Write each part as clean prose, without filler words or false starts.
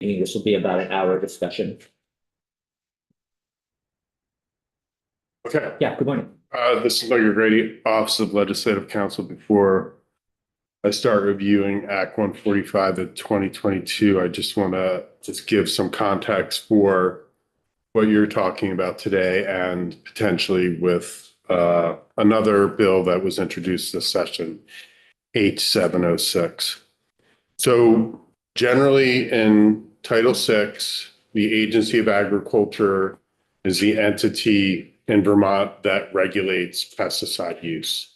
meeting. This will be about an hour discussion. Okay, Yeah, good morning. this is Doug Grady, Office of Legislative Counsel. Before I start reviewing Act 145 of 2022, I just want to give some context for what you're talking about today and potentially with another bill that was introduced this session, H706. So generally in Title VI, the Agency of Agriculture is the entity in Vermont that regulates pesticide use.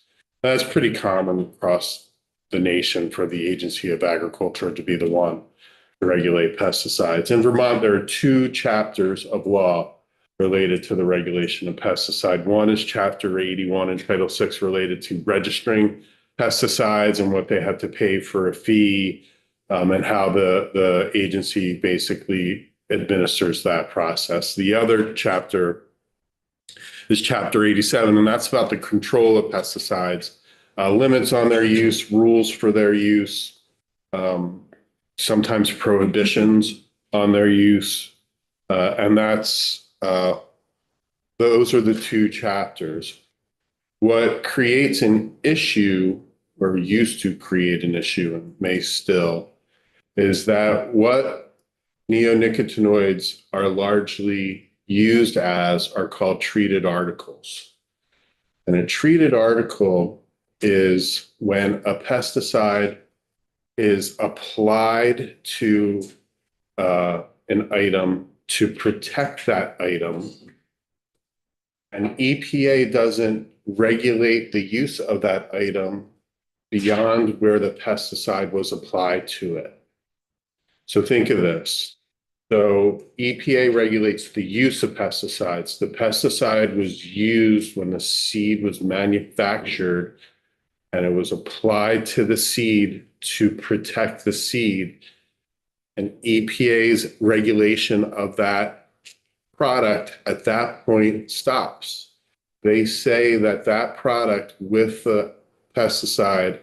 That's pretty common across the nation for the Agency of Agriculture to be the one to regulate pesticides. In Vermont, there are two chapters of law related to the regulation of pesticide. One is Chapter 81 in Title VI related to registering pesticides and what they have to pay for a fee, and how the agency basically administers that process. The other chapter is Chapter 87, and that's about the control of pesticides, limits on their use, rules for their use, sometimes prohibitions on their use. And those are the two chapters. What creates an issue, or used to create an issue and may still, is that what neonicotinoids are largely used as are called treated articles. And a treated article is when a pesticide is applied to an item to protect that item, and EPA doesn't regulate the use of that item beyond where the pesticide was applied to it. So think of this. So EPA regulates the use of pesticides. The pesticide was used when the seed was manufactured and it was applied to the seed to protect the seed. And EPA's regulation of that product at that point stops. They say that that product with the pesticide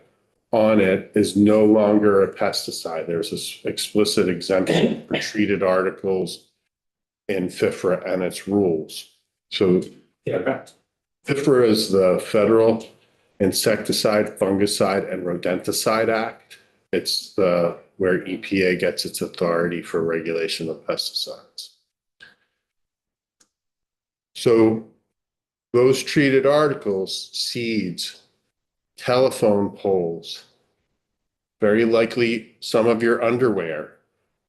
on it is no longer a pesticide. There's this explicit exemption for treated articles in FIFRA and its rules. So FIFRA is the Federal Insecticide, Fungicide, and Rodenticide Act. It's where EPA gets its authority for regulation of pesticides. So those treated articles, seeds, telephone poles, very likely some of your underwear,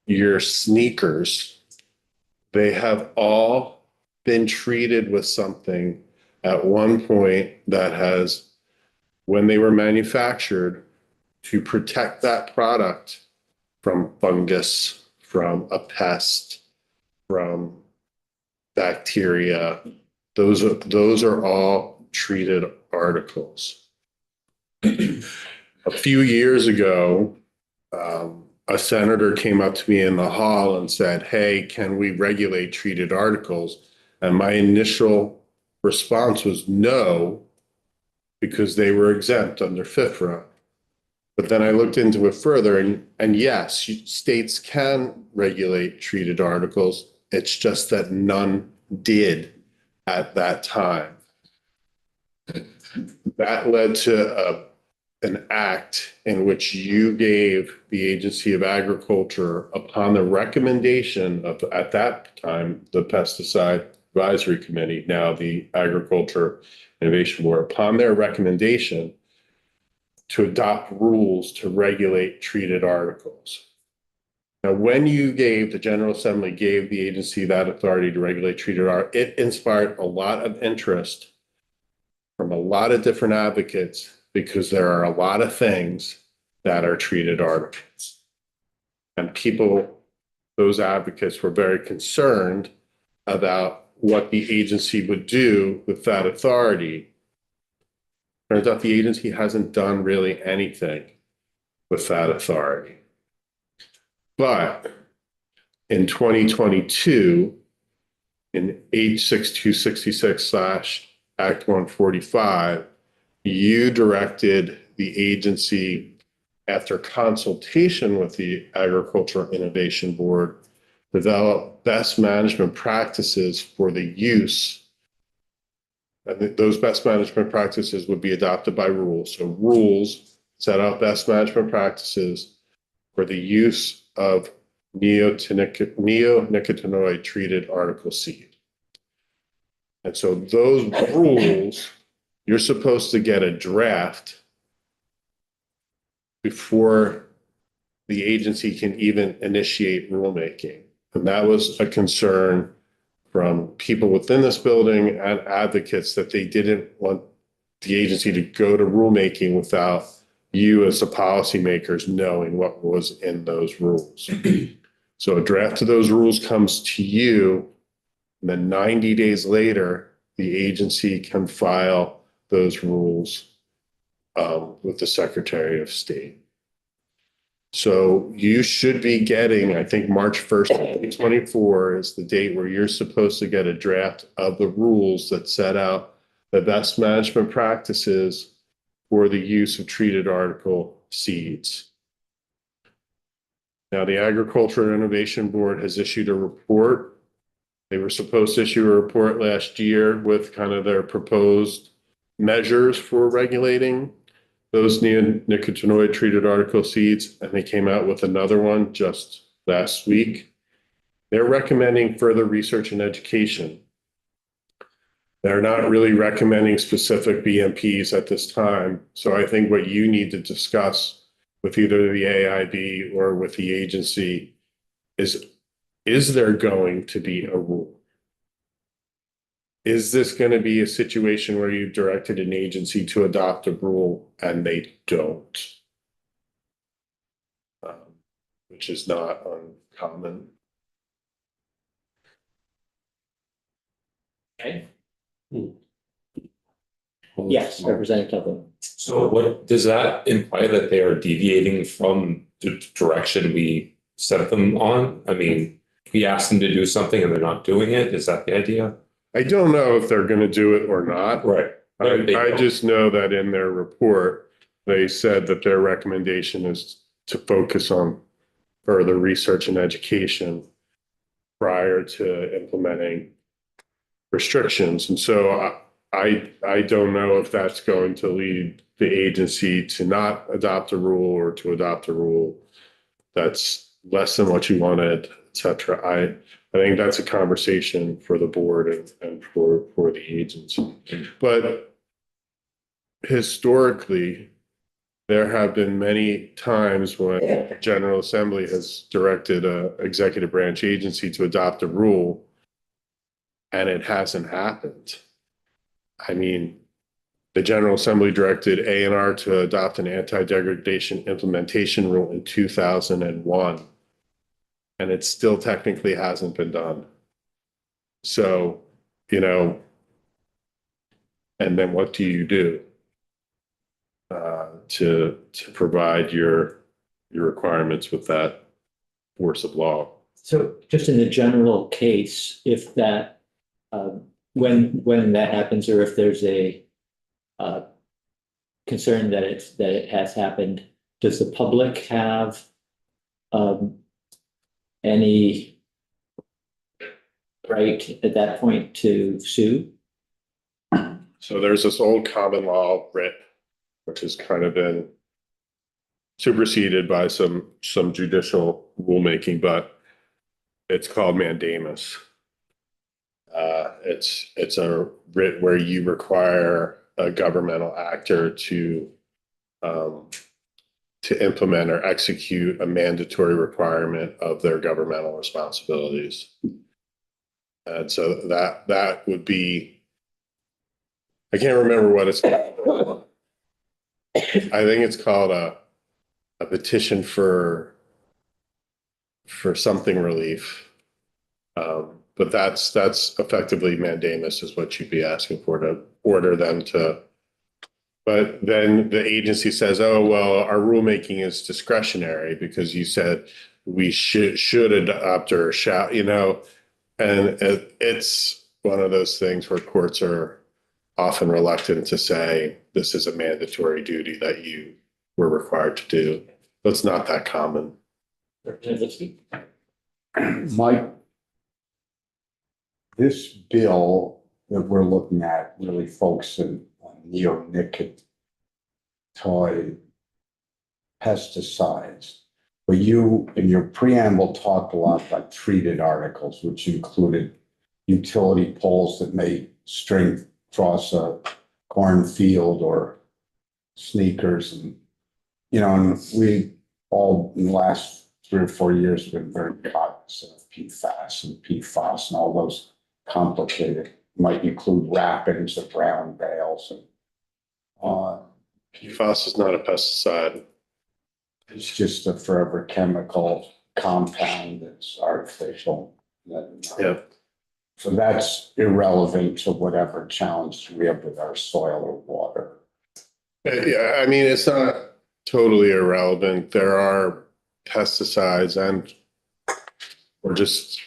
your sneakers, they have all been treated with something at one point that has, when they were manufactured, to protect that product from fungus, from a pest, from bacteria. Those are all treated articles. A few years ago, a senator came up to me in the hall and said, "Hey, can we regulate treated articles?" And my initial response was no, because they were exempt under FIFRA. But then I looked into it further, and yes, states can regulate treated articles. It's just that none did at that time. That led to an act in which you gave the Agency of Agriculture, upon the recommendation of, at that time, the Pesticide Advisory Committee, now the Agriculture Innovation Board, upon their recommendation, to adopt rules to regulate treated articles. Now, when the General Assembly gave the agency that authority to regulate treated articles, it inspired a lot of interest from a lot of different advocates, because there are a lot of things that are treated articles. And those advocates were very concerned about what the agency would do with that authority. Turns out the agency hasn't done really anything with that authority. But in 2022, in H6266/Act 145, you directed the agency after consultation with the Agricultural Innovation Board, develop best management practices for the use. And those best management practices would be adopted by rules. So rules set out best management practices for the use of neonicotinoid treated article seed. And so those rules, you're supposed to get a draft before the agency can even initiate rulemaking. And that was a concern from people within this building and advocates that they didn't want the agency to go to rulemaking without you as the policymakers knowing what was in those rules. So a draft of those rules comes to you, and then 90 days later, the agency can file those rules with the Secretary of State. So you should be getting, I think March 1st, 2024 is the date where you're supposed to get a draft of the rules that set out the best management practices for the use of treated article seeds. Now, the Agricultural Innovation Board has issued a report. They were supposed to issue a report last year with kind of their proposed measures for regulating those neonicotinoid treated article seeds, and they came out with another one just last week. They're recommending further research and education. They're not really recommending specific BMPs at this time. So I think what you need to discuss with either the AIB or with the agency is there going to be a rule? Is this going to be a situation where you've directed an agency to adopt a rule and they don't? Which is not uncommon. Okay. Yes, Representative Tupper. So what does that imply, that they are deviating from the direction we set them on? I mean, we asked them to do something and they're not doing it. Is that the idea? I don't know if they're going to do it or not. Right. I just know that in their report, they said that their recommendation is to focus on further research and education prior to implementing restrictions. And so I don't know if that's going to lead the agency to not adopt a rule or to adopt a rule that's less than what you wanted, et cetera. I think that's a conversation for the board and for the agency. But historically, there have been many times when General Assembly has directed an executive branch agency to adopt a rule and it hasn't happened. I mean, the General Assembly directed ANR to adopt an anti-degradation implementation rule in 2001. And it still technically hasn't been done. So, you know, and then what do you do to provide your requirements with that force of law? So just in the general case, if that, when that happens, or if there's a concern that it has happened, does the public have any right at that point to sue? So there's this old common law writ, which has kind of been superseded by some judicial rulemaking, but it's called mandamus. It's a writ where you require a governmental actor to implement or execute a mandatory requirement of their governmental responsibilities. And so that would be, I can't remember what it's called. I think it's called a petition for something relief. But that's effectively mandamus is what you'd be asking for, to order them to. But then the agency says, oh, well, our rulemaking is discretionary because you said we should adopt or shall, you know, and it's one of those things where courts are often reluctant to say this is a mandatory duty that you were required to do. That's not that common. Representative Lipsky? Mike, this bill that we're looking at really focuses on neonicotinoid pesticides. But you, in your preamble, talked a lot about treated articles, which included utility poles that may string across a cornfield or sneakers. And, and we all in the last 3 or 4 years have been very cognizant of PFAS and PFAS and all those complicated, might include wrappings of brown bales. And PFAS is not a pesticide. it's just a forever chemical compound that's artificial. Yeah. So that's irrelevant to whatever challenge we have with our soil or water. Yeah, I mean, it's not totally irrelevant. There are pesticides or just,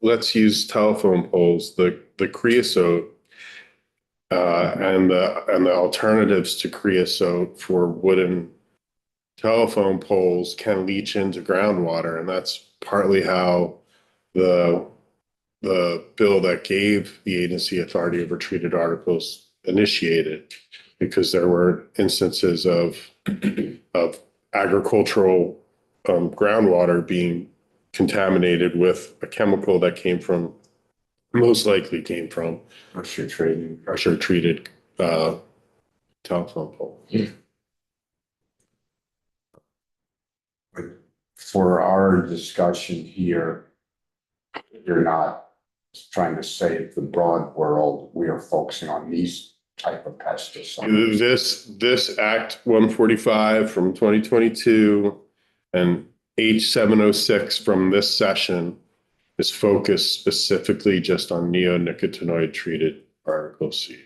let's use telephone poles, the creosote and the alternatives to creosote for wooden telephone poles can leach into groundwater. And that's partly how the bill that gave the agency authority over treated articles initiated, because there were instances of agricultural groundwater being contaminated with a chemical that most likely came from pressure treated telephone pole. But for our discussion here, you're not trying to save the broad world. We are focusing on these type of pesticides. This Act 145 from 2022 and H 706 from this session is focused specifically just on neonicotinoid treated particle seed.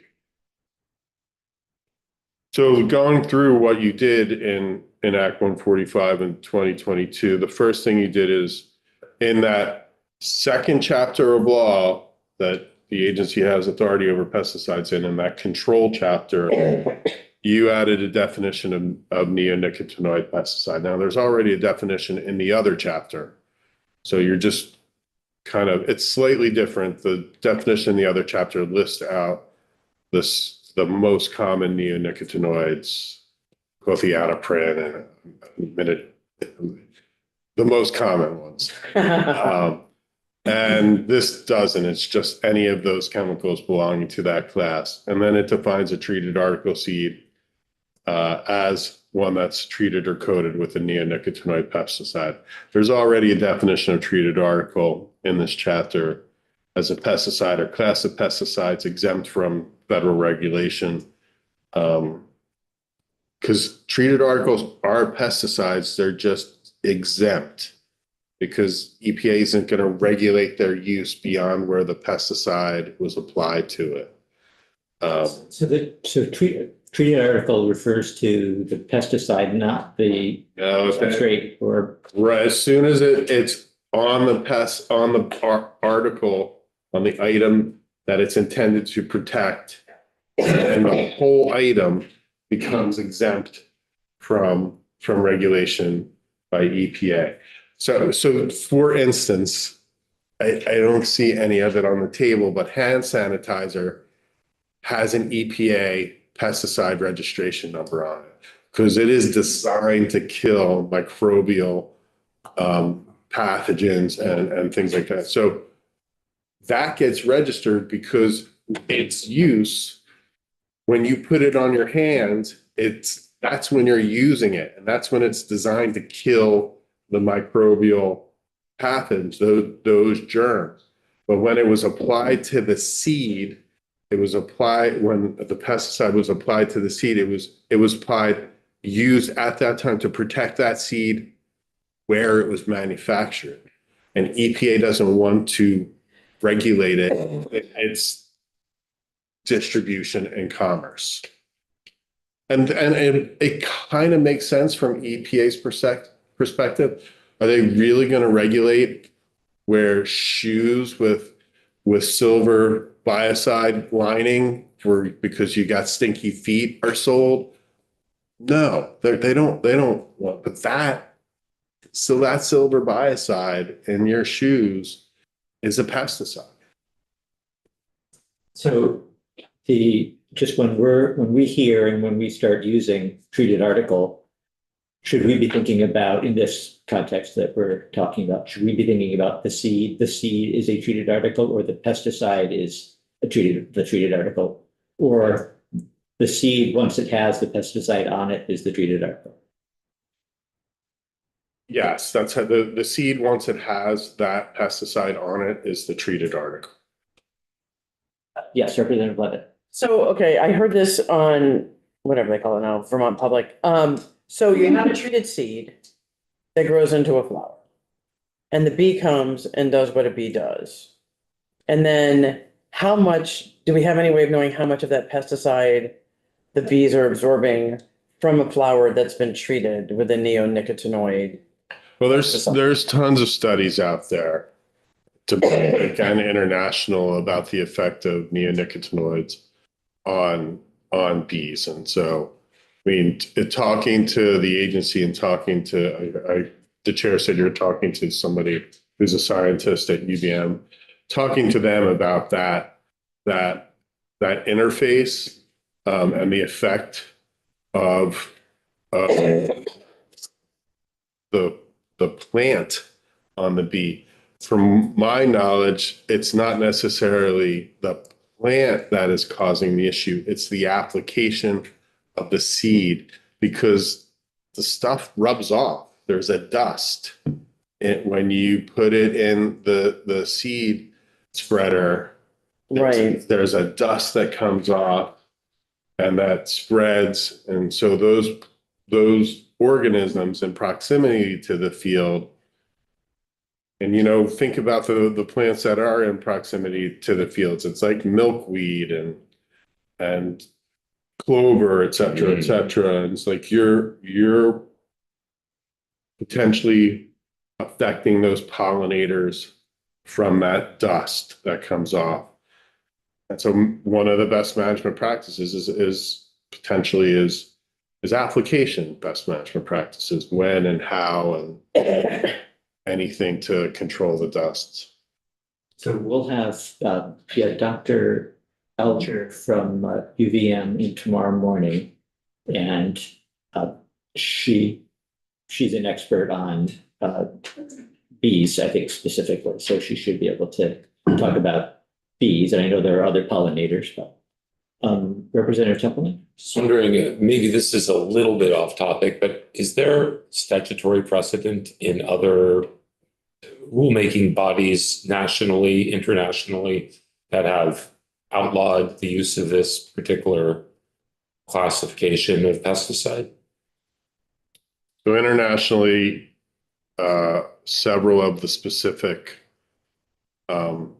So going through what you did in Act 145 in 2022, the first thing you did is in that second chapter of law that the agency has authority over pesticides in that control chapter, you added a definition of neonicotinoid pesticide. Now, there's already a definition in the other chapter. So you're just it's slightly different. The definition in the other chapter lists out the most common neonicotinoids, clothianoprin and the most common ones. And this doesn't. It's just any of those chemicals belonging to that class. And then it defines a treated article seed as one that's treated or coated with a neonicotinoid pesticide. There's already a definition of treated article in this chapter as a pesticide or class of pesticides exempt from federal regulation. Because treated articles are pesticides, they're just exempt, because EPA isn't going to regulate their use beyond where the pesticide was applied to it. So treated article refers to the pesticide, not the substrate or. Right, as soon as it's on the article, on the item that it's intended to protect, and the whole item becomes exempt from regulation by EPA. So for instance, I don't see any of it on the table, but hand sanitizer has an EPA pesticide registration number on it because it is designed to kill microbial pathogens and things like that. So that gets registered because its use, when you put it on your hands, that's when you're using it, and that's when it's designed to kill the microbial pathogens, those germs. But when it was applied to the seed, when the pesticide was applied to the seed, it was used at that time to protect that seed where it was manufactured. And EPA doesn't want to regulate its distribution and commerce. And it kind of makes sense from EPA's perspective. Are they really going to regulate where shoes with silver biocide lining because you got stinky feet are sold? No, they don't want, but that, so that silver biocide in your shoes is a pesticide. So just when we hear and when we start using treated article, should we be thinking about, in this context that we're talking about, should we be thinking about the seed is a treated article, or the pesticide is the treated article? Or the seed, once it has the pesticide on it, is the treated article? Yes, that's how the seed, once it has that pesticide on it, is the treated article. Yes, Representative Levitt. So, okay, I heard this on whatever they call it now, Vermont Public. So you have a treated seed that grows into a flower. And the bee comes and does what a bee does. And then how much, do we have any way of knowing how much of that pesticide the bees are absorbing from a flower that's been treated with a neonicotinoid? Well, there's tons of studies out there to again international about the effect of neonicotinoids on bees. And so, I mean, talking to the agency and talking to, the chair said you're talking to somebody who's a scientist at UVM, talking to them about that interface and the effect of the plant on the bee. From my knowledge, it's not necessarily the plant that is causing the issue. It's the application of the seed, because the stuff rubs off. There's a dust. When you put it in the seed spreader, Right. there's a dust that comes off and that spreads. And so those organisms in proximity to the field, and think about the plants that are in proximity to the fields. It's like milkweed and clover, et cetera, et cetera. And it's like you're potentially affecting those pollinators from that dust that comes off. And so one of the best management practices is potentially is application best management practices, when and how and anything to control the dusts. So we'll have Dr. Alger from UVM in tomorrow morning, and she's an expert on bees, I think specifically. So she should be able to talk about bees, and I know there are other pollinators. But Representative Templeman? Just wondering, maybe this is a little bit off topic, but is there statutory precedent in other rulemaking bodies nationally, internationally, that have outlawed the use of this particular classification of pesticide? So internationally, several of the specific pesticides,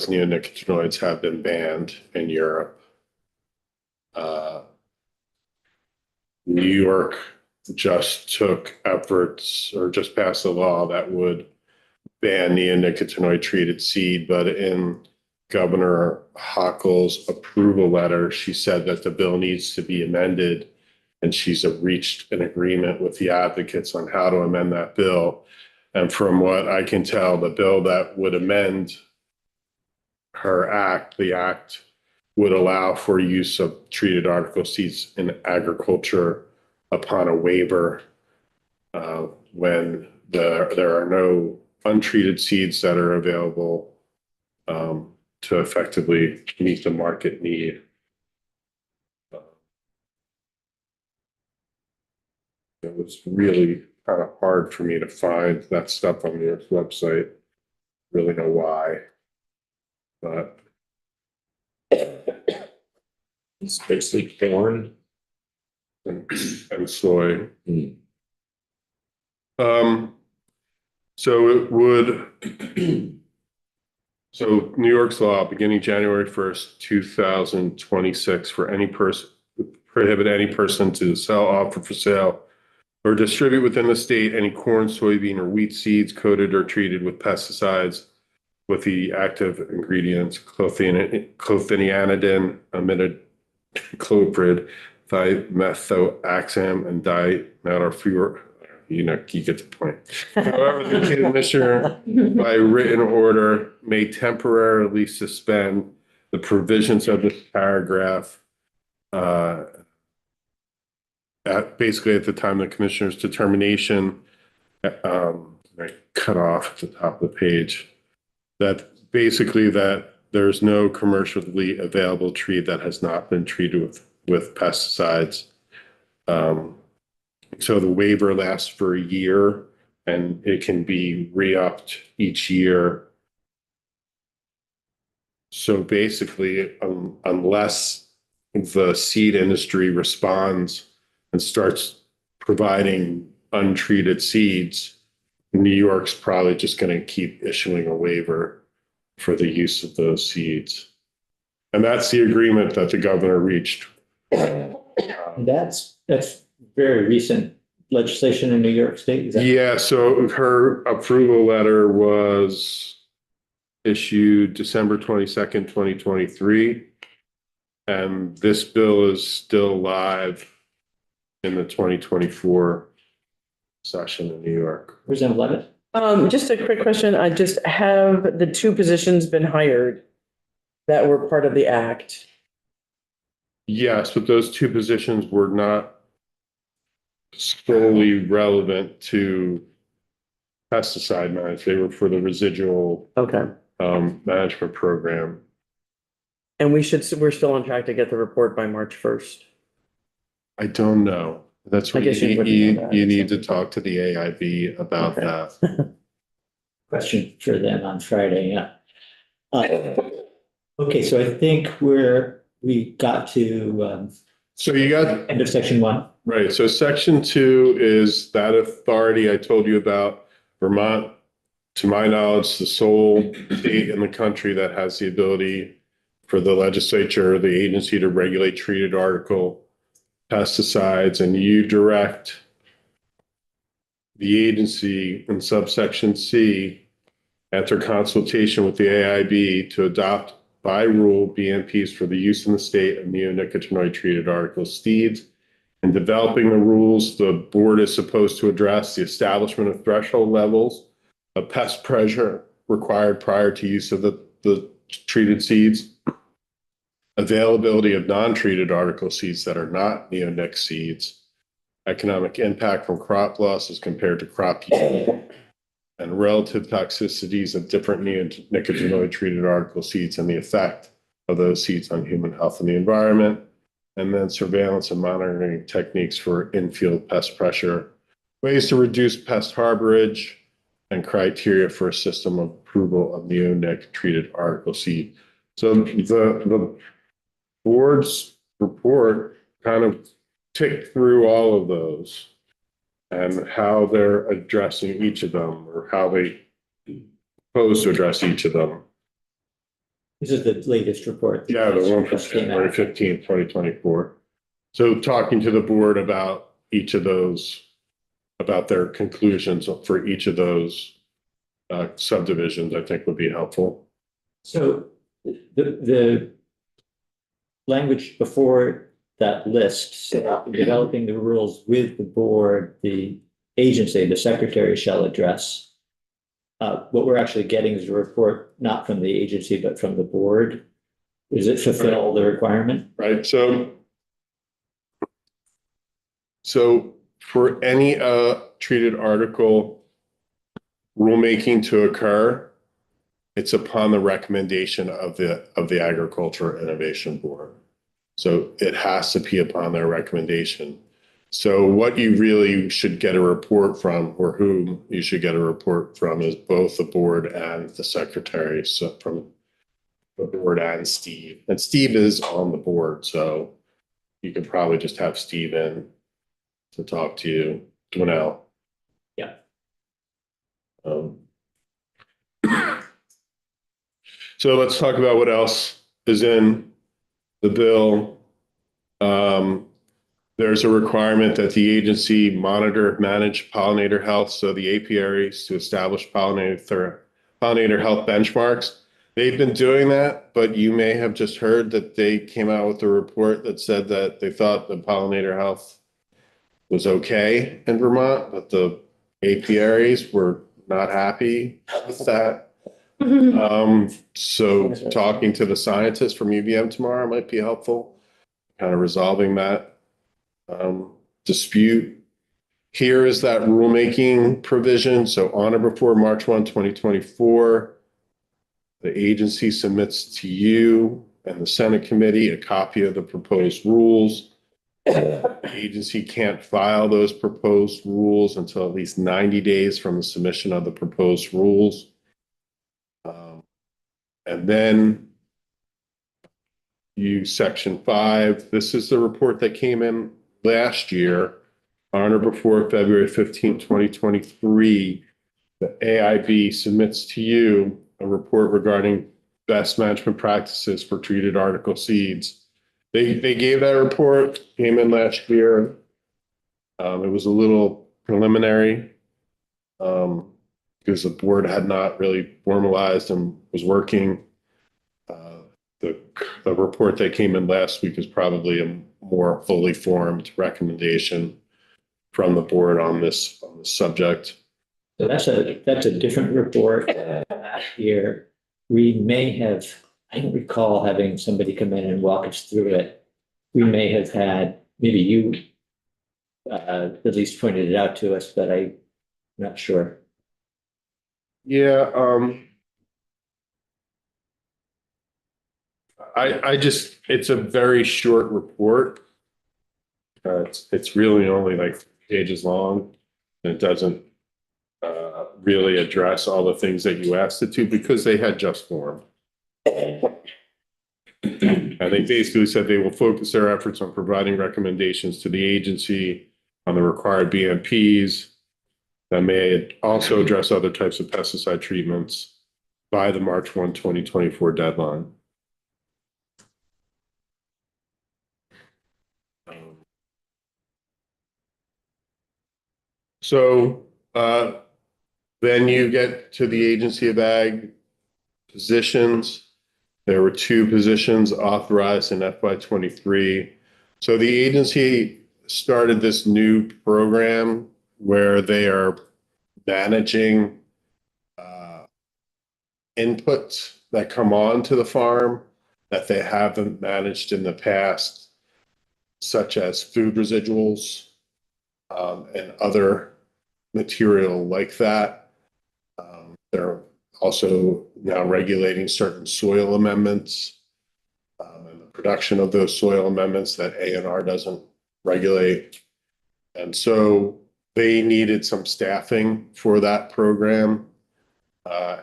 neonicotinoids, have been banned in Europe. New York just took efforts, or just passed a law that would ban neonicotinoid treated seed, but in Governor Hochul's approval letter, she said that the bill needs to be amended, and she's reached an agreement with the advocates on how to amend that bill. And from what I can tell, the bill that would amend her act, the act would allow for use of treated article seeds in agriculture upon a waiver when there are no untreated seeds that are available to effectively meet the market need. It was really kind of hard for me to find that stuff on your website. Really know why, but It's basically corn. and soy. Mm. So it would. So New York's law, beginning January 1st, 2026, for any person, prohibit any person to sell, offer for sale, or distribute within the state any corn, soybean, or wheat seeds coated or treated with pesticides with the active ingredients clothianidin, imidacloprid, dimethoxam and dimethyl. You get the point. However, the commissioner, by written order, may temporarily suspend the provisions of this paragraph basically at the time of the commissioner's determination, cut off at the top of the page, that basically that there's no commercially available tree that has not been treated with pesticides. So the waiver lasts for a year and it can be re-upped each year. So basically, unless the seed industry responds and starts providing untreated seeds, New York's probably just going to keep issuing a waiver for the use of those seeds. And that's the agreement that the governor reached. That's very recent legislation in New York State. Is that Yeah, so her approval letter was issued December 22nd, 2023. And this bill is still live in the 2024 session in New York. Representative Levitt? Just a quick question. Have the two positions been hired that were part of the act? Yes, but those two positions were not solely relevant to pesticide management. They were for the residual Okay. management program. And we're still on track to get the report by March 1st. I don't know. That's I what guess you wouldn't know that. you need to talk to the AIB about Okay. that. Question for them on Friday, yeah. Okay, so I think we got to So you got, end of section 1. right, so section 2 is that authority I told you about. Vermont, to my knowledge, the sole state in the country that has the ability for the legislature, the agency to regulate treated article pesticides, and you direct the agency in subsection C, after consultation with the AIB, to adopt by rule BMPs for the use in the state of neonicotinoid treated article seeds. In developing the rules, the board is supposed to address the establishment of threshold levels of pest pressure required prior to use of the treated seeds, availability of non-treated article seeds that are not neonic seeds, economic impact from crop loss as compared to crop yield, and relative toxicities of different neonicotinoid treated article seeds and the effect of those seeds on human health and the environment, and then surveillance and monitoring techniques for in-field pest pressure, ways to reduce pest harborage, and criteria for a system of approval of neonic treated article seed. So the board's report kind of ticked through all of those and how they're addressing each of them, or how they propose to address each of them. This is the latest report. Yeah, the one from Just came January out. 15th, 2024. So talking to the board about each of those, about their conclusions for each of those subdivisions, I think would be helpful. So the language before that list, developing the rules with the board, the agency, the secretary shall address. What we're actually getting is a report not from the agency, but from the board. Does it fulfill the requirement? Right, so for any treated article rulemaking to occur, it's upon the recommendation of the Agriculture Innovation Board. So it has to be upon their recommendation. So what you really should get a report from, or whom you should get a report from, is both the board and the secretary. So from the board and Steve. And Steve is on the board, so you could probably just have Steve in to talk to you, Dwinell. Yeah. So let's talk about what else is in the bill. There's a requirement that the agency manage pollinator health. So the apiaries to establish pollinator health benchmarks. they've been doing that, but you may have just heard that they came out with a report that said that they thought the pollinator health was okay in Vermont, but the apiaries were not happy with that. So talking to the scientists from UVM tomorrow might be helpful, kind of resolving that dispute. Here is that rulemaking provision. So on or before March 1, 2024, the agency submits to you and the Senate committee a copy of the proposed rules. The agency can't file those proposed rules until at least 90 days from the submission of the proposed rules. And then you section 5, this is the report that came in last year on or before February 15, 2023. The AIB submits to you a report regarding best management practices for treated article seeds. They gave that report, came in last year. It was a little preliminary because the board had not really formalized and was working. The report that came in last week is probably a more fully formed recommendation from the board on this subject. So that's a different report. Last year, we may have, I don't recall having somebody come in and walk us through it. We may have had, maybe you at least pointed it out to us, but I'm not sure. Yeah, I just, it's a very short report. It's really only like pages long, and it doesn't really address all the things that you asked it to because they had just formed. And they basically said they will focus their efforts on providing recommendations to the agency on the required BMPs that may also address other types of pesticide treatments by the March 1, 2024 deadline. So then you get to the Agency of Ag positions. There were 2 positions authorized in FY23. So the agency started this new program where they are managing inputs that come on to the farm that they haven't managed in the past, such as food residuals and other material like that. They're also now regulating certain soil amendments and the production of those soil amendments that A&R doesn't regulate. And so they needed some staffing for that program.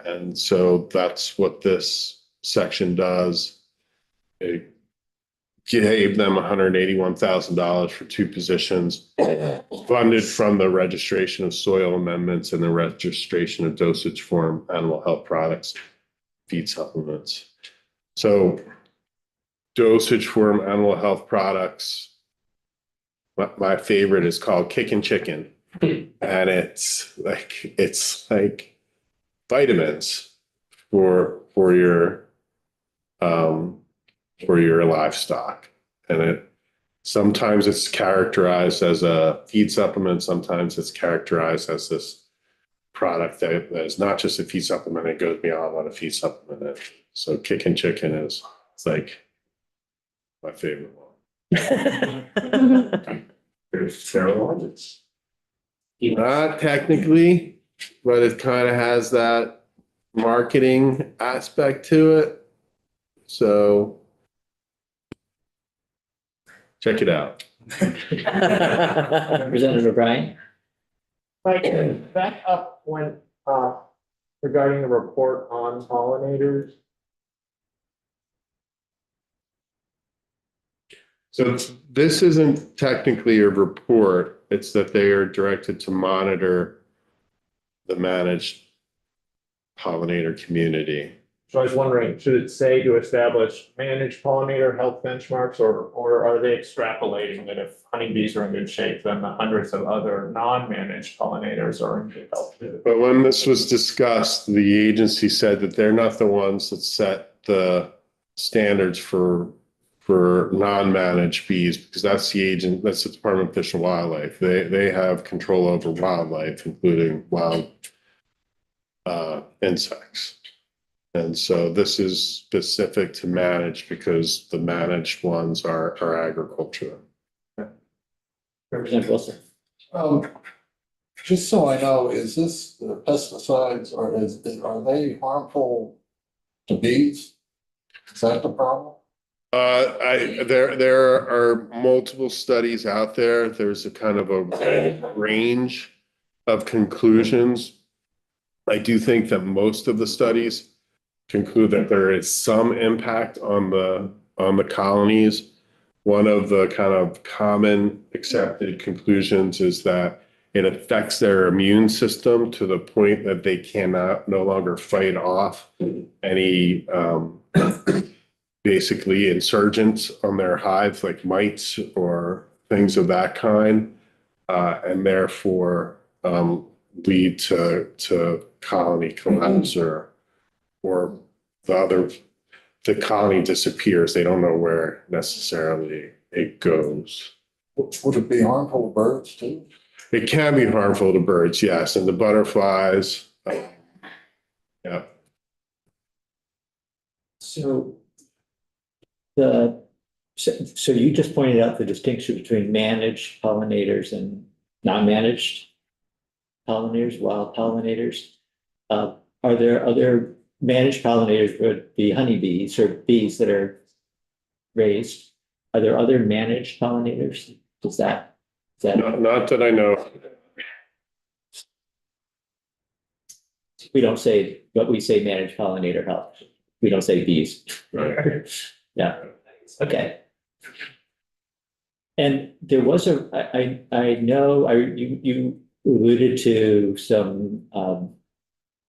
And so that's what this section does. It gave them $181,000 for 2 positions, funded from the registration of soil amendments and the registration of dosage form animal health products, feed supplements. So dosage form animal health products, my favorite is called Kickin' Chicken. And it's like vitamins for your livestock. And sometimes it's characterized as a feed supplement, sometimes it's characterized as this product that is not just a feed supplement, it goes beyond what a feed supplement is. So Kickin' Chicken is like my favorite one. Not technically, but it kind of has that marketing aspect to it. So check it out. Representative O'Brien? Mike, back up when, regarding the report on pollinators. So this isn't technically a report, it's that they are directed to monitor the managed pollinator community. So I was wondering, should it say to establish managed pollinator health benchmarks, or are they extrapolating that if honeybees are in good shape, then the hundreds of other non-managed pollinators are in good health too? But when this was discussed, the agency said that they're not the ones that set the standards for non-managed bees, because that's that's the Department of Fish and Wildlife. They have control over wildlife, including wild insects. And so this is specific to managed because the managed ones are agriculture. Representative Wilson. Just so I know, is this the pesticides or are they harmful to bees? Is that the problem? There are multiple studies out there. There's a kind of a range of conclusions. I do think that most of the studies conclude that there is some impact on the colonies. One of the kind of common accepted conclusions is that it affects their immune system to the point that they cannot no longer fight off any basically insurgents on their hives, like mites or things of that kind, and therefore lead to colony collapse or the colony disappears. They don't know where necessarily it goes. Would it be harmful to birds too? It can be harmful to birds, yes, and the butterflies. Yeah. So so you just pointed out the distinction between managed pollinators and non-managed pollinators, wild pollinators. Are there other managed pollinators would be honeybees or bees that are raised? Are there other managed pollinators? Is that Not that I know. we don't say, but we say managed pollinator health. We don't say bees. Right. Yeah, okay. And there was I know, you alluded to some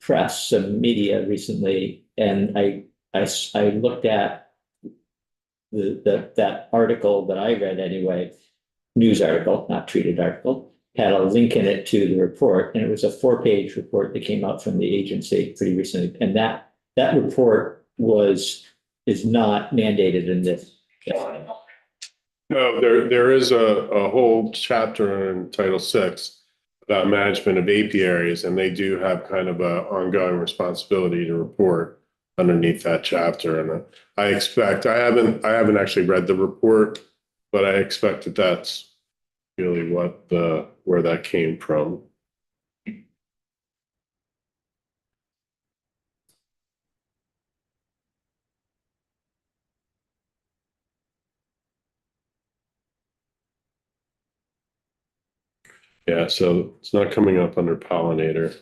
press, some media recently, and I looked at that article that I read anyway, news article, not treated article, had a link in it to the report, and it was a 4-page report that came out from the agency pretty recently, and that report is not mandated in this. No, there is a whole chapter in Title VI about management of apiaries, and they do have kind of a ongoing responsibility to report underneath that chapter. And I haven't actually read the report, but I expect that that's really where that came from. Yeah, so it's not coming up under pollinator.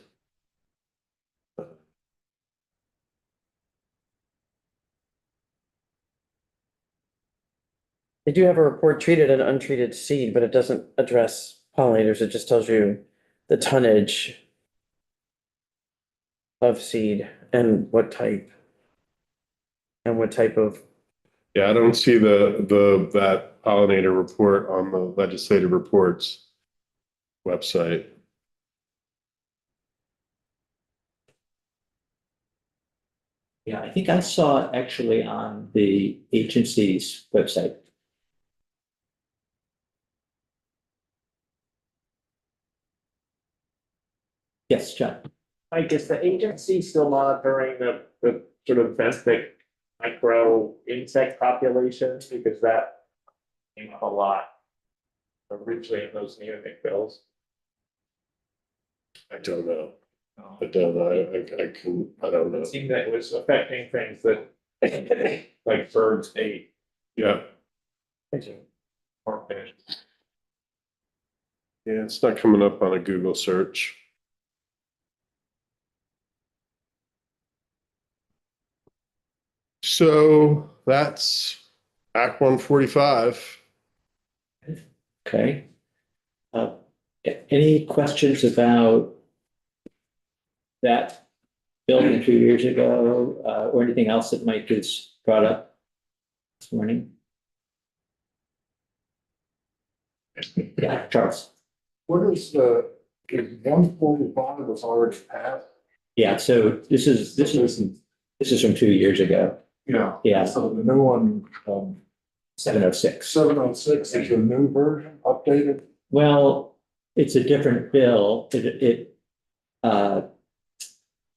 They do have a report treated and untreated seed, but it doesn't address pollinators. It just tells you the tonnage of seed and what type. And what type of, Yeah, I don't see that pollinator report on the legislative reports website. Yeah, I think I saw it actually on the agency's website. Yes, John. Mike, is the agency still monitoring the sort of benthic micro insect populations? Because that came up a lot originally in those neonic bills. I don't know. I don't know. I don't know. It seemed that it was affecting things that like birds ate Yeah, or fish. yeah, it's not coming up on a Google search. So that's Act 145. Okay. Any questions about that bill from 2 years ago, or anything else that Mike has brought up this morning? Yeah, Charles. What is is 145 was already passed? Yeah, so this is from 2 years ago. Yeah. Yeah, So the new one, 706. 706 is a new version, updated? Well, it's a different bill.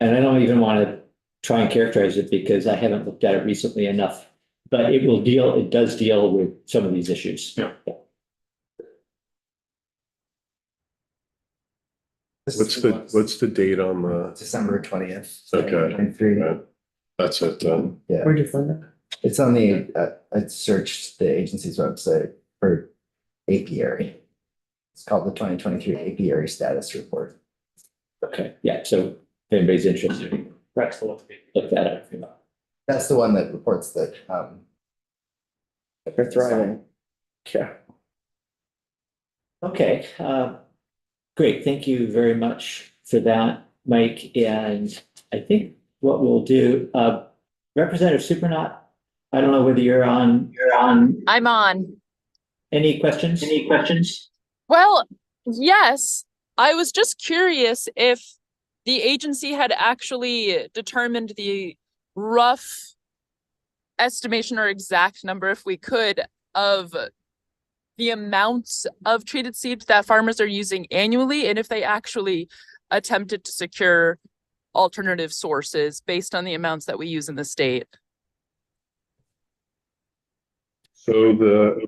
And I don't even want to try and characterize it because I haven't looked at it recently enough. But it does deal with some of these issues. Yeah. What's the date on the, December 20th. Okay. 2023. that's it then? Yeah, Where'd you find that? it's on the, I searched the agency's website for apiary. It's called the 2023 apiary status report. Okay, yeah, so if anybody's interested, That's the one. look that up. That's the one that reports that, They're thriving. Yeah. Okay, great, thank you very much for that, Mike, and I think what we'll do, Representative Supernaut, I don't know whether you're on, I'm on. any questions? Well, yes, I was just curious if the agency had actually determined the rough estimation or exact number, if we could, of the amounts of treated seed that farmers are using annually, and if they actually attempted to secure alternative sources based on the amounts that we use in the state. So the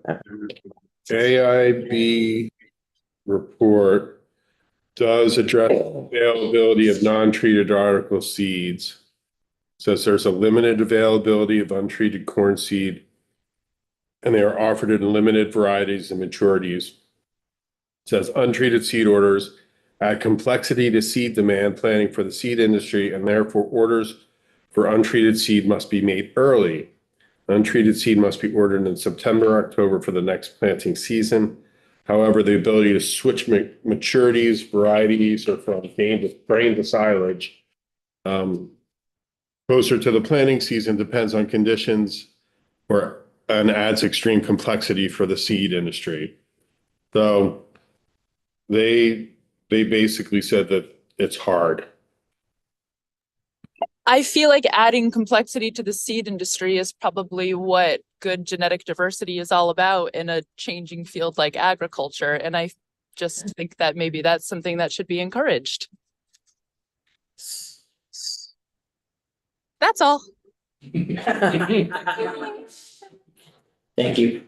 AIB report does address availability of non-treated article seeds. Says there's a limited availability of untreated corn seed, and they are offered in limited varieties and maturities. Says untreated seed orders add complexity to seed demand planning for the seed industry, and therefore orders for untreated seed must be made early. Untreated seed must be ordered in September, October for the next planting season. However, the ability to switch maturities, varieties, or from grain to silage closer to the planting season depends on conditions and adds extreme complexity for the seed industry. So they basically said that it's hard. I feel like adding complexity to the seed industry is probably what good genetic diversity is all about in a changing field like agriculture. And I just think that maybe that's something that should be encouraged. That's all. Thank you.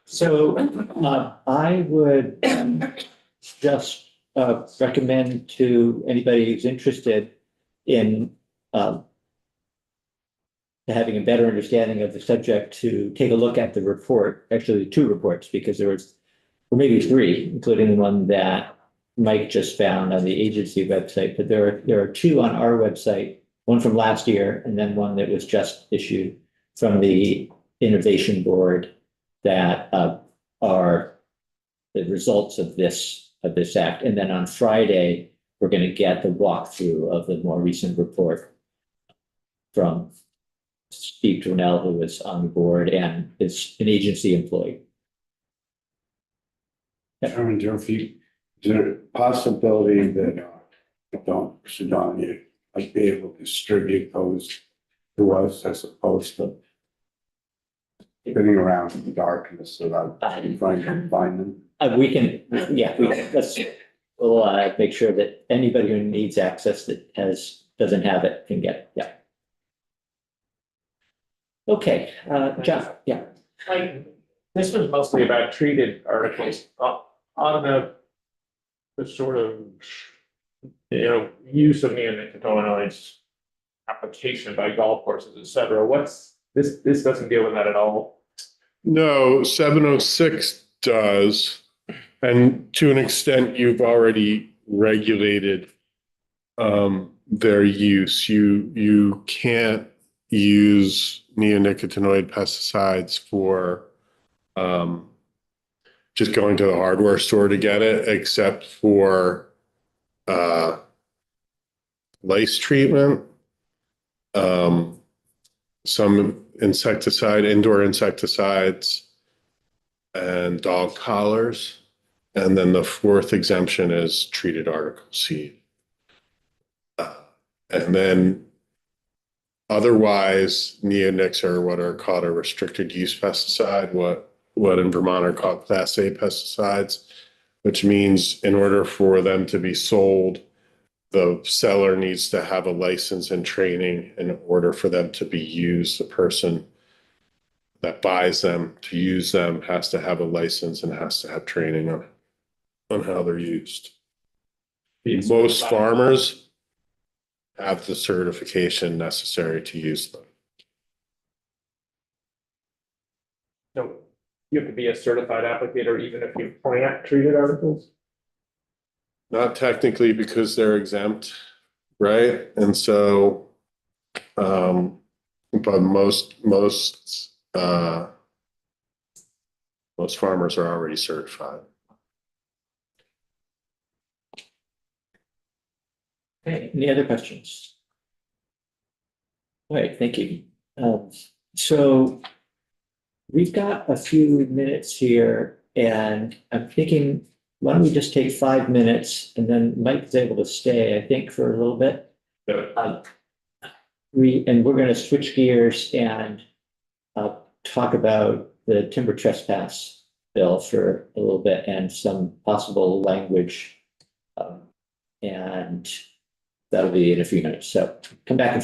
So I would just recommend to anybody who's interested in having a better understanding of the subject to take a look at the report, actually 2 reports, because or maybe 3, including the one that Mike just found on the agency website, but there are 2 on our website, one from last year and then one that was just issued from the Innovation Board that are the results of this act. And then on Friday, we're going to get the walkthrough of the more recent report from Steve Tornell, who was on the board and is an agency employee. Chairman Durfee, is there a possibility that Sidonia might be able to distribute those to us as opposed to spinning around in the darkness so that I can find them? We'll make sure that anybody who needs access that doesn't have it can get it. Yeah. Okay, John, yeah. Like, this was mostly about treated articles on the sort of, use of neonicotinoids, application by golf courses, et cetera. This doesn't deal with that at all. No, 706 does. And to an extent, you've already regulated their use. You can't use neonicotinoid pesticides for just going to the hardware store to get it, except for lice treatment, some insecticide, indoor insecticides, and dog collars. And then the fourth exemption is treated article seed. And then otherwise, neonics are what are called a restricted use pesticide, what in Vermont are called Class A pesticides, which means in order for them to be sold, the seller needs to have a license and training in order for them to be used. The person that buys them to use them has to have a license and has to have training on how they're used. Most farmers have the certification necessary to use them. So you have to be a certified applicator even if you plant treated articles? Not technically because they're exempt, right? And so, but most farmers are already certified. Okay, any other questions? All right, thank you. So we've got a few minutes here and I'm thinking, why don't we just take 5 minutes and then Mike is able to stay, I think, for a little bit. Yeah. We're going to switch gears and talk about the timber trespass bill for a little bit and some possible language. And that'll be in a few minutes. So come back in 5